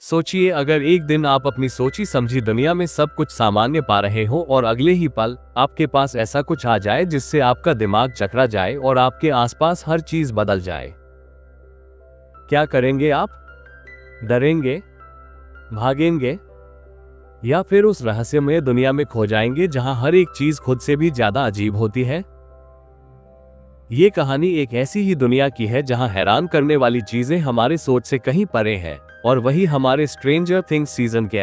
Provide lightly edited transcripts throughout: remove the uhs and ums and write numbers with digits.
सोचिए, अगर एक दिन आप अपनी सोची समझी दुनिया में सब कुछ सामान्य पा रहे हो और अगले ही पल आपके पास ऐसा कुछ आ जाए जिससे आपका दिमाग चकरा जाए और आपके आसपास हर चीज बदल जाए। क्या करेंगे आप? डरेंगे, भागेंगे, या फिर उस रहस्यमय दुनिया में खो जाएंगे जहां हर एक चीज खुद से भी ज्यादा अजीब होती है? ये कहानी एक ऐसी ही दुनिया की है जहां हैरान करने वाली चीजें हमारे सोच से कहीं परे हैं, और वही हमारे स्ट्रेंजर थिंग्स सीजन के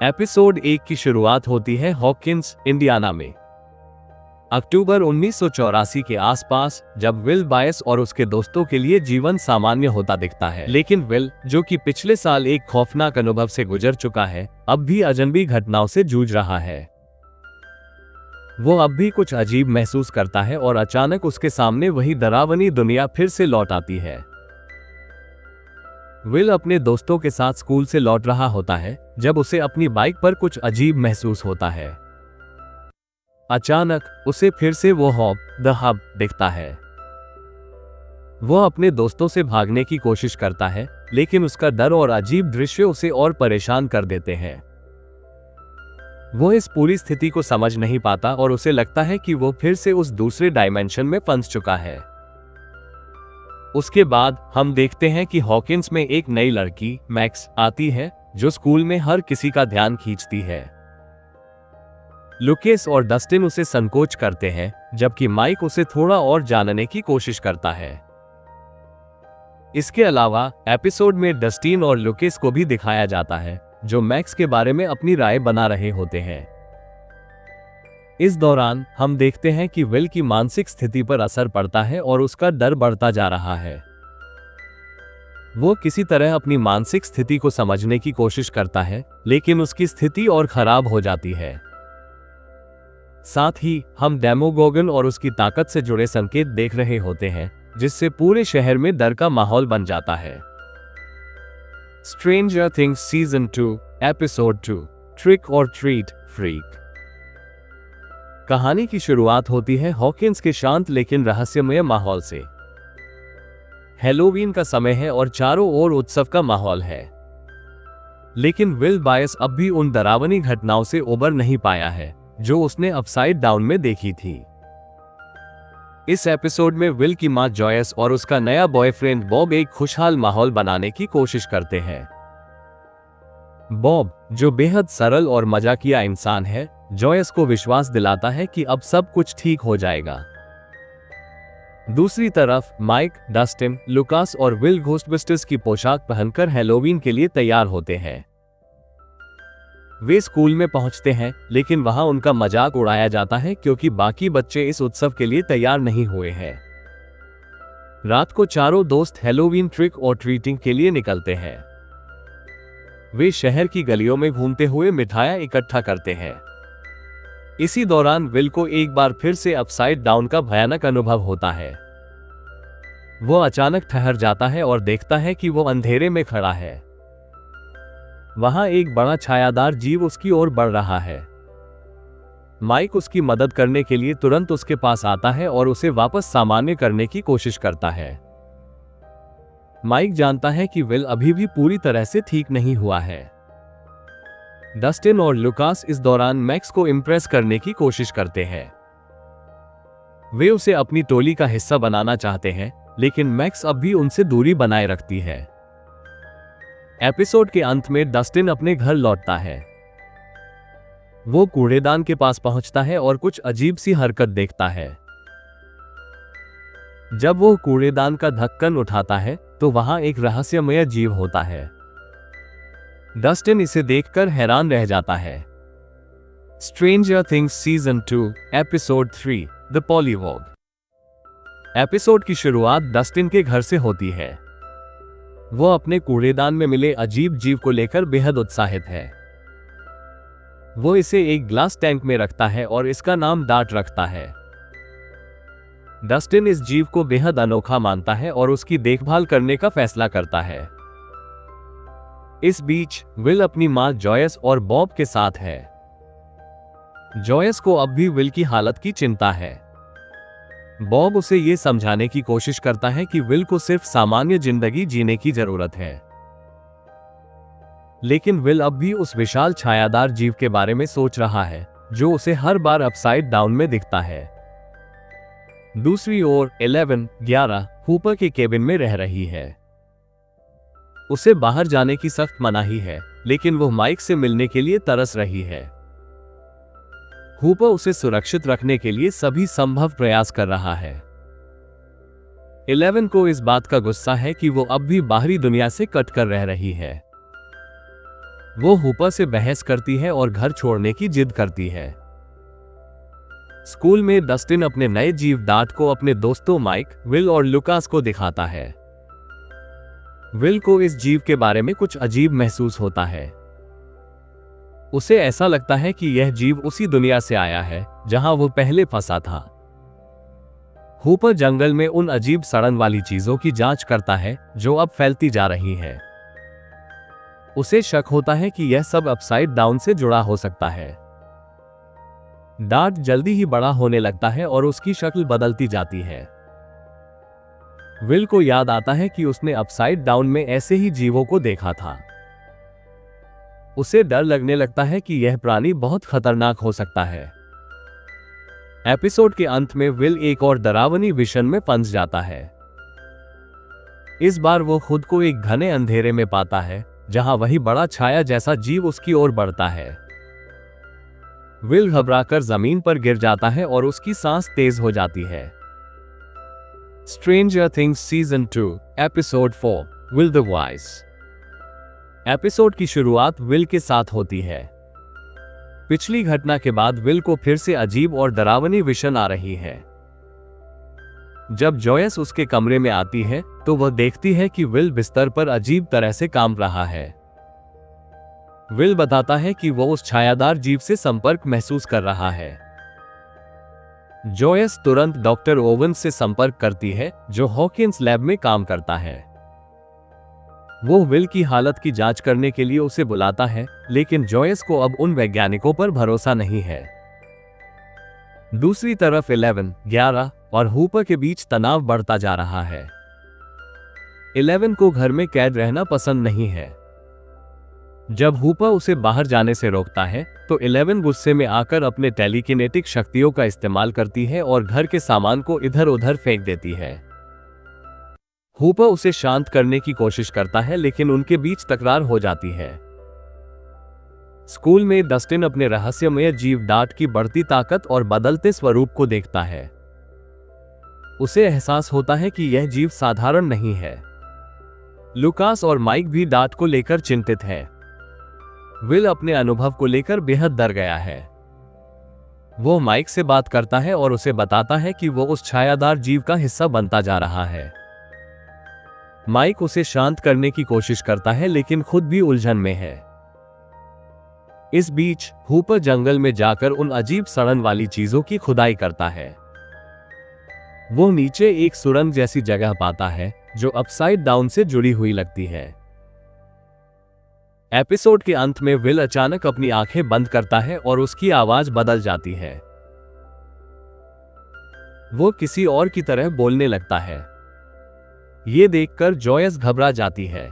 एपिसोड 1 की शुरुआत होती है हॉकिंस, इंडियाना में अक्टूबर 1984 के आसपास, जब विल बायस और उसके दोस्तों के लिए जीवन सामान्य होता दिखता है। लेकिन विल, जो कि पिछले साल एक खौफनाक अनुभव से गुजर चुका है, अब भी अजनबी घटनाओं से जूझ रहा है। वो अब भी कुछ अजीब महसूस करता है और अचानक उसके सामने वही डरावनी दुनिया फिर से लौट आती है। विल अपने दोस्तों के साथ स्कूल से लौट रहा होता है जब उसे अपनी बाइक पर कुछ अजीब महसूस होता है। अचानक उसे फिर से वो द हब दिखता है। वो अपने दोस्तों से भागने की कोशिश करता है, लेकिन उसका डर और अजीब दृश्य उसे और परेशान कर देते हैं। वो इस पूरी स्थिति को समझ नहीं पाता और उसे लगता है कि वो फिर से उस दूसरे डायमेंशन में फंस चुका है। उसके बाद हम देखते हैं कि हॉकिंस में एक नई लड़की, मैक्स, आती है, जो स्कूल में हर किसी का ध्यान खींचती है। लुकेस और डस्टिन उसे संकोच करते हैं, जबकि माइक उसे थोड़ा और जानने की कोशिश करता है। इसके अलावा एपिसोड में डस्टिन और लुकेस को भी दिखाया जाता है, जो मैक्स के बारे में अपनी राय बना रहे होते हैं। इस दौरान हम देखते हैं कि विल की मानसिक स्थिति पर असर पड़ता है और उसका डर बढ़ता जा रहा है। वो किसी तरह अपनी मानसिक स्थिति को समझने की कोशिश करता है, लेकिन उसकी स्थिति और खराब हो जाती है। साथ ही हम डेमोगोगन और उसकी ताकत से जुड़े संकेत देख रहे होते हैं, जिससे पूरे शहर में डर का माहौल बन जाता है। Stranger things season 2 episode 2 trick और ट्रीट फ्रीक। कहानी की शुरुआत होती है हॉकिंस के शांत लेकिन रहस्यमय माहौल से। हैलोवीन का समय है और चारों ओर उत्सव का माहौल है। लेकिन विल बायस अब भी उन डरावनी घटनाओं से उबर नहीं पाया है जो उसने अपसाइड डाउन में देखी थी। इस एपिसोड में विल की मां जॉयस और उसका नया बॉयफ्रेंड बॉब एक खुशहाल माहौल बनाने की कोशिश करते हैं। बॉब, जो बेहद सरल और मजाकिया इंसान है, जॉयस को विश्वास दिलाता है कि अब सब कुछ ठीक हो जाएगा। दूसरी तरफ माइक, डस्टिन, लुकास और विल घोस्टबस्टर्स की पोशाक पहनकर हैलोवीन के लिए तैयार होते हैं। वे स्कूल में पहुंचते हैं, लेकिन वहां उनका मजाक उड़ाया जाता है क्योंकि बाकी बच्चे इस उत्सव के लिए तैयार नहीं हुए हैं। रात को चारों दोस्त हैलोवीन ट्रिक और ट्रीटिंग के लिए निकलते हैं। वे शहर की गलियों में घूमते हुए मिठाइयां इकट्ठा करते हैं। इसी दौरान विल को एक बार फिर से अपसाइड डाउन का भयानक अनुभव होता है। वो अचानक ठहर जाता है और देखता है कि वो अंधेरे में खड़ा है। वहां एक बड़ा छायादार जीव उसकी ओर बढ़ रहा है। माइक उसकी मदद करने के लिए तुरंत उसके पास आता है और उसे वापस सामान्य करने की कोशिश करता है। माइक जानता है कि विल अभी भी पूरी तरह से ठीक नहीं हुआ है। डस्टिन और लुकास इस दौरान मैक्स को इम्प्रेस करने की कोशिश करते हैं। वे उसे अपनी टोली का हिस्सा बनाना चाहते हैं, लेकिन मैक्स अब भी उनसे दूरी बनाए रखती है। एपिसोड के अंत में डस्टिन अपने घर लौटता है। वो कूड़ेदान के पास पहुंचता है और कुछ अजीब सी हरकत देखता है। जब वो कूड़ेदान का ढक्कन उठाता है तो वहां एक रहस्यमय जीव होता है। डस्टिन इसे देखकर हैरान रह जाता है। Stranger things season 2 episode 3 the Pollywog. Episode की शुरुआत डस्टिन के घर से होती है। वो अपने कूड़ेदान में मिले अजीब जीव को लेकर बेहद उत्साहित है। वो इसे एक ग्लास टैंक में रखता है और इसका नाम डार्ट रखता है। डस्टिन इस जीव को बेहद अनोखा मानता है और उसकी देखभाल करने का फैसला करता है। इस बीच विल अपनी मां जॉयस और बॉब के साथ है। जॉयस को अब भी विल की हालत की चिंता है। बॉब उसे ये समझाने की कोशिश करता है कि विल को सिर्फ सामान्य जिंदगी जीने की जरूरत है। लेकिन विल अब भी उस विशाल छायादार जीव के बारे में सोच रहा है जो उसे हर बार अपसाइड डाउन में दिखता है। दूसरी ओर 11 हूपर के केबिन में रह रही है। उसे बाहर जाने की सख्त मनाही है, लेकिन वो माइक से मिलने के लिए तरस रही है। हूपर उसे सुरक्षित रखने के लिए सभी संभव प्रयास कर रहा है। 11 को इस बात का गुस्सा है कि वो अब भी बाहरी दुनिया से कट कर रह रही है। वो हूपर से बहस करती है और घर छोड़ने की जिद करती है। स्कूल में डस्टिन अपने नए जीव डार्ट को अपने दोस्तों माइक, विल और लुकास को दिखाता है। विल को इस जीव के बारे में कुछ अजीब महसूस होता है। उसे ऐसा लगता है कि यह जीव उसी दुनिया से आया है जहां वो पहले फंसा था। हूपर जंगल में उन अजीब सड़न वाली चीजों की जांच करता है जो अब फैलती जा रही है। उसे शक होता है कि यह सब अपसाइड डाउन से जुड़ा हो सकता है। डार्ट जल्दी ही बड़ा होने लगता है और उसकी शक्ल बदलती जाती है। विल को याद आता है कि उसने अपसाइड डाउन में ऐसे ही जीवों को देखा था। उसे डर लगने लगता है कि यह प्राणी बहुत खतरनाक हो सकता है। एपिसोड के अंत में विल एक और डरावनी विशन में फंस जाता है। इस बार वो खुद को एक घने अंधेरे में पाता है जहां वही बड़ा छाया जैसा जीव उसकी ओर बढ़ता है। विल घबराकर जमीन पर गिर जाता है और उसकी सांस तेज हो जाती है। Stranger things season 2 episode 4 will the voice. Episode की शुरुआत विल के साथ होती है। पिछली घटना के बाद विल को फिर से अजीब और डरावनी विशन आ रही है। जब जॉयस उसके कमरे में आती है तो वह देखती है कि विल बिस्तर पर अजीब तरह से कांप रहा है। विल बताता है कि वो उस छायादार जीव से संपर्क महसूस कर रहा है। जॉयस तुरंत डॉक्टर ओवेंस से संपर्क करती है जो हॉकिंस लैब में काम करता है। वो विल की हालत की जांच करने के लिए उसे बुलाता है, लेकिन जॉयस को अब उन वैज्ञानिकों पर भरोसा नहीं है। दूसरी तरफ 11 और हूपर के बीच तनाव बढ़ता जा रहा है। 11 को घर में कैद रहना पसंद नहीं है। जब हूपर उसे बाहर जाने से रोकता है तो 11 गुस्से में आकर अपने टेलीकिनेटिक शक्तियों का इस्तेमाल करती है और घर के सामान को इधर उधर फेंक देती है। हूपर उसे शांत करने की कोशिश करता है, लेकिन उनके बीच तकरार हो जाती है। स्कूल में डस्टिन अपने रहस्यमय जीव डार्ट की बढ़ती ताकत और बदलते स्वरूप को देखता है। उसे एहसास होता है कि यह जीव साधारण नहीं है। लुकास और माइक भी डार्ट को लेकर चिंतित हैं। विल अपने अनुभव को लेकर बेहद डर गया है। वो माइक से बात करता है और उसे बताता है कि वो उस छायादार जीव का हिस्सा बनता जा रहा है। माइक उसे शांत करने की कोशिश करता है, लेकिन खुद भी उलझन में है। इस बीच हूपर जंगल में जाकर उन अजीब सड़न वाली चीजों की खुदाई करता है। वो नीचे एक सुरंग जैसी जगह पाता है जो अपसाइड डाउन से जुड़ी हुई लगती है। एपिसोड के अंत में विल अचानक अपनी आंखें बंद करता है और उसकी आवाज बदल जाती है। वो किसी और की तरह बोलने लगता है। ये देखकर जॉयस घबरा जाती है।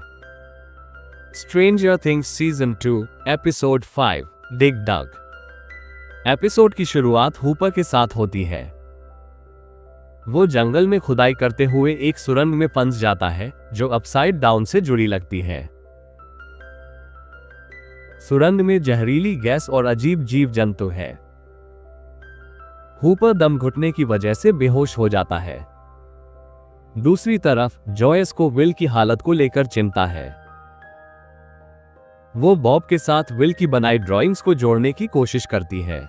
स्ट्रेंजर थिंग्स सीजन 2 एपिसोड 5 डिग डग। एपिसोड की शुरुआत हूपर के साथ होती है। वो जंगल में खुदाई करते हुए एक सुरंग में फंस जाता है जो अपसाइड डाउन से जुड़ी लगती है। सुरंग में जहरीली गैस और अजीब जीव जंतु है। हूपर दम घुटने की वजह से बेहोश हो जाता है। दूसरी तरफ जॉयस को विल की हालत को लेकर चिंता है। वो बॉब के साथ विल की बनाई ड्राइंग्स को जोड़ने की कोशिश करती है।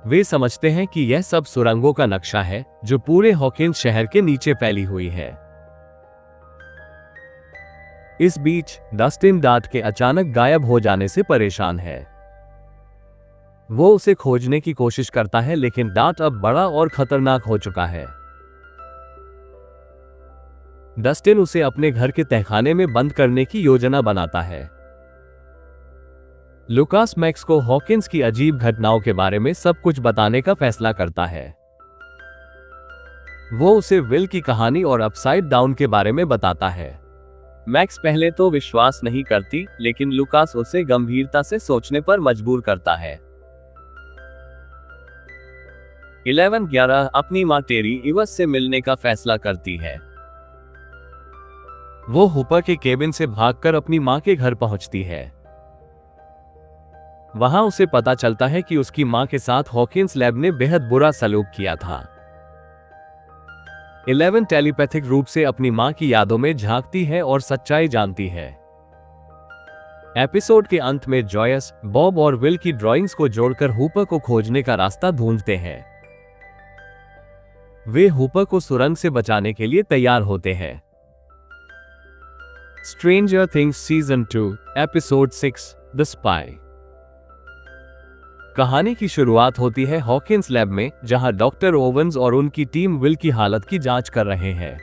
वे समझते हैं कि यह सब सुरंगों का नक्शा है जो पूरे हॉकिंस शहर के नीचे फैली हुई है। इस बीच डस्टिन डार्ट के अचानक गायब हो जाने से परेशान है। वो उसे खोजने की कोशिश करता है, लेकिन डार्ट अब बड़ा और खतरनाक हो चुका है। डस्टिन उसे अपने घर के तहखाने में बंद करने की योजना बनाता है। लुकास मैक्स को हॉकिंस की अजीब घटनाओं के बारे में सब कुछ बताने का फैसला करता है। वो उसे विल की कहानी और अपसाइड डाउन के बारे में बताता है। मैक्स पहले तो विश्वास नहीं करती, लेकिन लुकास उसे गंभीरता से सोचने पर मजबूर करता है। 11 अपनी मां टेरी इवस से मिलने का फैसला करती है। वो हूपर के केबिन से भागकर अपनी मां के घर पहुंचती है। वहां उसे पता चलता है कि उसकी मां के साथ हॉकिंस लैब ने बेहद बुरा सलूक किया था। 11 टेलीपैथिक रूप से अपनी मां की यादों में झांकती है और सच्चाई जानती है। एपिसोड के अंत में जॉयस, बॉब और विल की ड्राइंग्स को जोड़कर हूपर को खोजने का रास्ता ढूंढते हैं। वे हूपर को सुरंग से बचाने के लिए तैयार होते हैं। Stranger things season 2 episode 6 the spy. कहानी की शुरुआत होती है हॉकिंस लैब में, जहां डॉक्टर ओवन्स और उनकी टीम विल की हालत की जांच कर रहे हैं।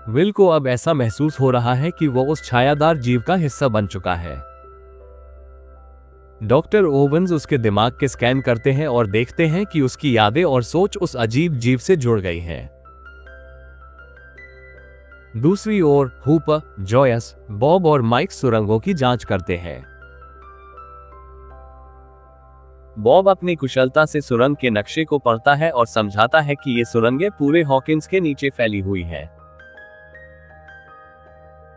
विल को अब ऐसा महसूस हो रहा है कि वो उस छायादार जीव का हिस्सा बन चुका है। डॉक्टर ओवन्स उसके दिमाग के स्कैन करते हैं और देखते हैं कि उसकी यादें और सोच उस अजीब जीव से जुड़ गई हैं। दूसरी ओर हूपर, जॉयस, बॉब और माइक सुरंगों की जांच करते हैं। बॉब अपनी कुशलता से सुरंग के नक्शे को पढ़ता है और समझाता है कि ये सुरंगें पूरे हॉकिंस के नीचे फैली हुई हैं।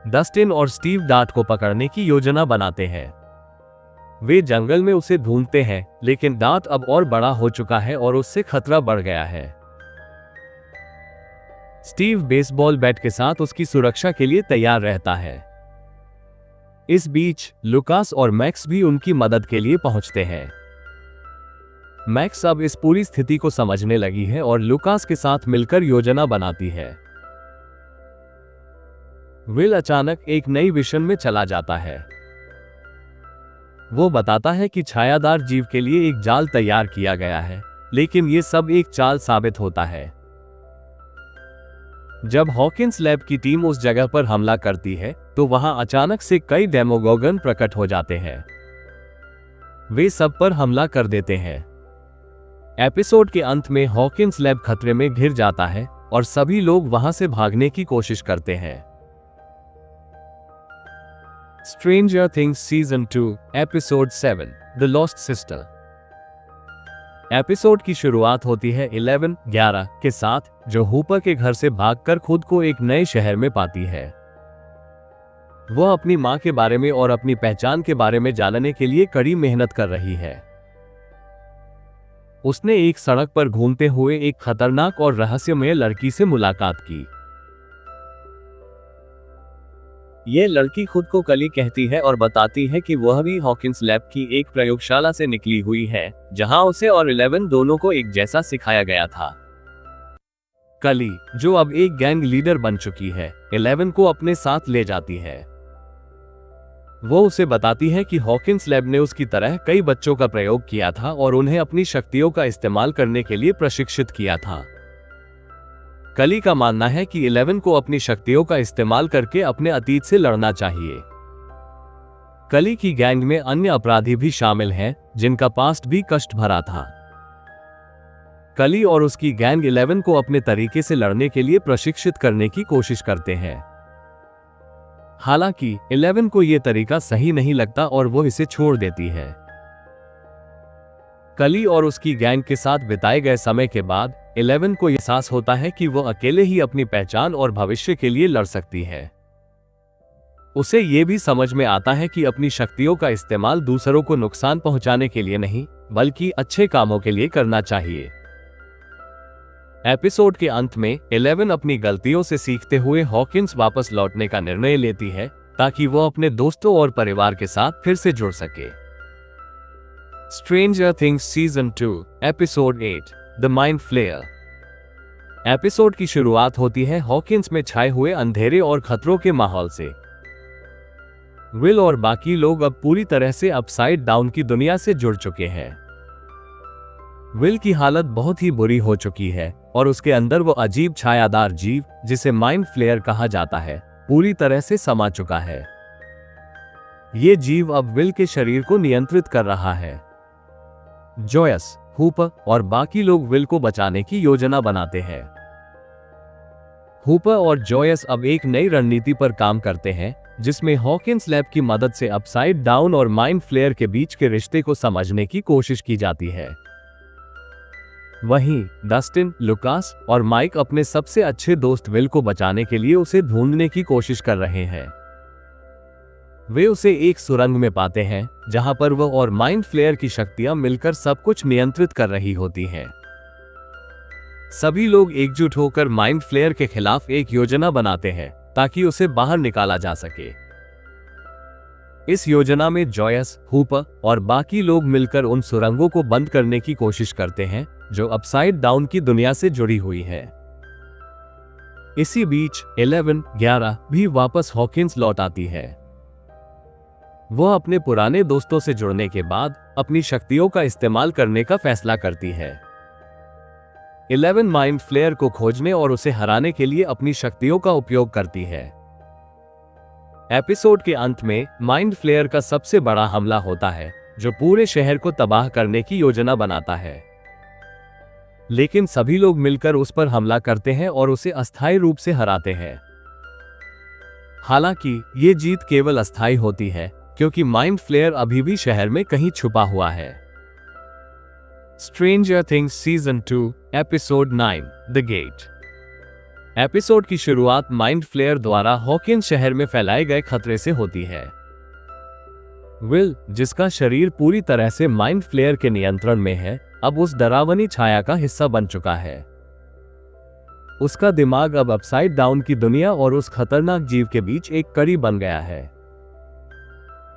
डस्टिन और स्टीव डार्ट को पकड़ने की योजना बनाते हैं। वे जंगल में उसे ढूंढते हैं, लेकिन डार्ट अब और बड़ा हो चुका है और उससे खतरा बढ़ गया है। स्टीव बेसबॉल बैट के साथ उसकी सुरक्षा के लिए तैयार रहता है। इस बीच लुकास और मैक्स भी उनकी मदद के लिए पहुंचते हैं। मैक्स अब इस पूरी स्थिति को समझने लगी है और लुकास के साथ मिलकर योजना बनाती है। विल अचानक एक नई मिशन में चला जाता है। वो बताता है कि छायादार जीव के लिए एक जाल तैयार किया गया है, लेकिन ये सब एक चाल साबित होता है। जब हॉकिंस लैब की टीम उस जगह पर हमला करती है, तो वहां अचानक से कई डेमोगोगन प्रकट हो जाते हैं। वे सब पर हमला कर देते हैं। एपिसोड के अंत में हॉकिंस लैब खतरे में घिर जाता है और सभी लोग वहां से भागने की कोशिश करते हैं। Stranger things season 2 episode 7 the lost sister. Episode की शुरुआत होती है 11 के साथ, जो हूपर के घर से भागकर खुद को एक नए शहर में पाती है। वह अपनी मां के बारे में और अपनी पहचान के बारे में जानने के लिए कड़ी मेहनत कर रही है। उसने एक सड़क पर घूमते हुए एक खतरनाक और रहस्यमय लड़की से मुलाकात की। यह लड़की खुद को कली कहती है और बताती है कि वह भी हॉकिंस लैब की एक प्रयोगशाला से निकली हुई है, जहां उसे और 11 दोनों को एक जैसा सिखाया गया था। कली, जो अब एक गैंग लीडर बन चुकी है, 11 को अपने साथ ले जाती है। वो उसे बताती है कि हॉकिंस लैब ने उसकी तरह कई बच्चों का प्रयोग किया था और उन्हें अपनी शक्तियों का इस्तेमाल करने के लिए प्रशिक्षित किया था। कली का मानना है कि 11 को अपनी शक्तियों का इस्तेमाल करके अपने अतीत से लड़ना चाहिए। कली की गैंग में अन्य अपराधी भी शामिल हैं, जिनका पास्ट भी कष्ट भरा था। कली और उसकी गैंग 11 को अपने तरीके से लड़ने के लिए प्रशिक्षित करने की कोशिश करते हैं। हालांकि 11 को यह तरीका सही नहीं लगता और वो इसे छोड़ देती है। कली और उसकी गैंग के साथ बिताए गए समय के बाद 11 को एहसास होता है कि वो अकेले ही अपनी पहचान और भविष्य के लिए लड़ सकती है। उसे ये भी समझ में आता है कि अपनी शक्तियों का इस्तेमाल दूसरों को नुकसान पहुंचाने के लिए नहीं, बल्कि अच्छे कामों के लिए करना चाहिए। एपिसोड के अंत में 11 अपनी गलतियों से सीखते हुए हॉकिंस वापस लौटने का निर्णय लेती है, ताकि वो अपने दोस्तों और परिवार के साथ फिर से जुड़ सके। Stranger things season 2 episode 8 the Mind Flayer. Episode की शुरुआत होती है हॉकिंस में छाए हुए अंधेरे और खतरों के माहौल से। विल और बाकी लोग अब पूरी तरह से अपसाइड डाउन की दुनिया से जुड़ चुके हैं। विल की हालत बहुत ही बुरी हो चुकी है और उसके अंदर वो अजीब छायादार जीव, जिसे माइंड फ्लेयर कहा जाता है, पूरी तरह से समा चुका है। ये जीव अब विल के शरीर को नियंत्रित कर रहा है। जॉयस, हूपर और बाकी लोग विल को बचाने की योजना बनाते हैं। हूपर और जॉयस अब एक नई रणनीति पर काम करते हैं, जिसमें हॉकिंस लैब की मदद से अपसाइड डाउन और माइंड फ्लेयर के बीच के रिश्ते को समझने की कोशिश की जाती है। वहीं डस्टिन, लुकास और माइक अपने सबसे अच्छे दोस्त विल को बचाने के लिए उसे ढूंढने की कोशिश कर रहे हैं। वे उसे एक सुरंग में पाते हैं, जहां पर वह और माइंड फ्लेयर की शक्तियां मिलकर सब कुछ नियंत्रित कर रही होती हैं। सभी लोग एकजुट होकर माइंड फ्लेयर के खिलाफ एक योजना बनाते हैं ताकि उसे बाहर निकाला जा सके। इस योजना में जॉयस, हूपर और बाकी लोग मिलकर उन सुरंगों को बंद करने की कोशिश करते हैं जो अपसाइड डाउन की दुनिया से जुड़ी हुई है। इसी बीच 11 भी वापस हॉकिंस लौट आती है। वह अपने पुराने दोस्तों से जुड़ने के बाद अपनी शक्तियों का इस्तेमाल करने का फैसला करती है। 11 माइंड फ्लेयर को खोजने और उसे हराने के लिए अपनी शक्तियों का उपयोग करती है। एपिसोड के अंत में माइंड फ्लेयर का सबसे बड़ा हमला होता है, जो पूरे शहर को तबाह करने की योजना बनाता है। लेकिन सभी लोग मिलकर उस पर हमला करते हैं और उसे अस्थायी रूप से हराते हैं। हालांकि ये जीत केवल अस्थायी होती है, क्योंकि माइंड फ्लेयर अभी भी शहर में कहीं छुपा हुआ है। Stranger things season 2 episode 9 the Gate. Episode की शुरुआत माइंड फ्लेयर द्वारा हॉकिंस शहर में फैलाए गए खतरे से होती है। विल, जिसका शरीर पूरी तरह से माइंड फ्लेयर के नियंत्रण में है, अब उस डरावनी छाया का हिस्सा बन चुका है। उसका दिमाग अब अपसाइड डाउन की दुनिया और उस खतरनाक जीव के बीच एक कड़ी बन गया है।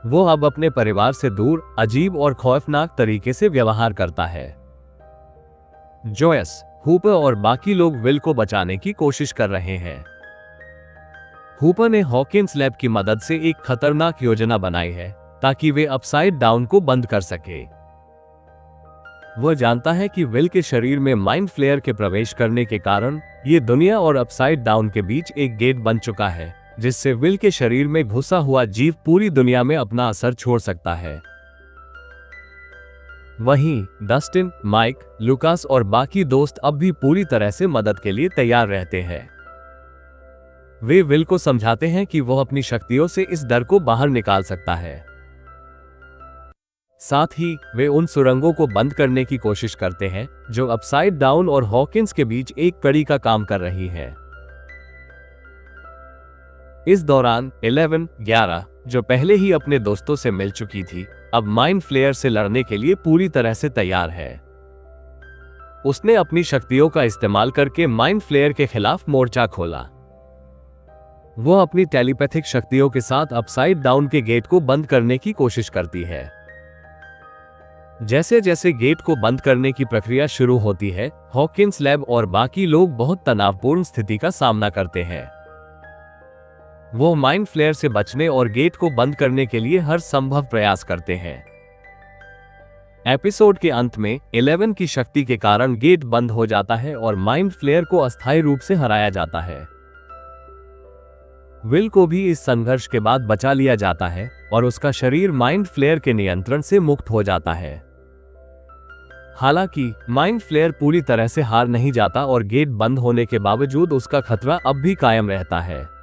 वो अब अपने परिवार से दूर अजीब और खौफनाक तरीके से व्यवहार करता है। जॉयस, हूपर और बाकी लोग विल को बचाने की कोशिश कर रहे हैं। हूपर ने हॉकिंस लैब की मदद से एक खतरनाक योजना बनाई है ताकि वे अपसाइड डाउन को बंद कर सके। वह जानता है कि विल के शरीर में माइंड फ्लेयर के प्रवेश करने के कारण ये दुनिया और अपसाइड डाउन के बीच एक गेट बन चुका है, जिससे विल के शरीर में घुसा हुआ जीव पूरी दुनिया में अपना असर छोड़ सकता है। वहीं डस्टिन, माइक, लुकास और बाकी दोस्त अब भी पूरी तरह से मदद के लिए तैयार रहते हैं। वे विल को समझाते हैं कि वह अपनी शक्तियों से इस डर को बाहर निकाल सकता है। साथ ही वे उन सुरंगों को बंद करने की कोशिश करते हैं जो अपसाइड डाउन और हॉकिंस के बीच एक कड़ी का काम कर रही है। इस दौरान 11 जो पहले ही अपने दोस्तों से मिल चुकी थी, अब माइंड फ्लेयर से लड़ने के लिए पूरी तरह से तैयार है। उसने अपनी शक्तियों का इस्तेमाल करके माइंड फ्लेयर के खिलाफ मोर्चा खोला। वो अपनी टेलीपैथिक शक्तियों के साथ अपसाइड डाउन के गेट को बंद करने की कोशिश करती है। जैसे जैसे गेट को बंद करने की प्रक्रिया शुरू होती है, हॉकिंस लैब और बाकी लोग बहुत तनावपूर्ण स्थिति का सामना करते हैं। वो माइंड फ्लेयर से बचने और गेट को बंद करने के लिए हर संभव प्रयास करते हैं। एपिसोड के अंत में 11 की शक्ति के कारण गेट बंद हो जाता है और माइंड फ्लेयर को अस्थायी रूप से हराया जाता है। विल को भी इस संघर्ष के बाद बचा लिया जाता है और उसका शरीर माइंड फ्लेयर के नियंत्रण से मुक्त हो जाता है। हालांकि माइंड फ्लेयर पूरी तरह से हार नहीं जाता और गेट बंद होने के बावजूद उसका खतरा अब भी कायम रहता है।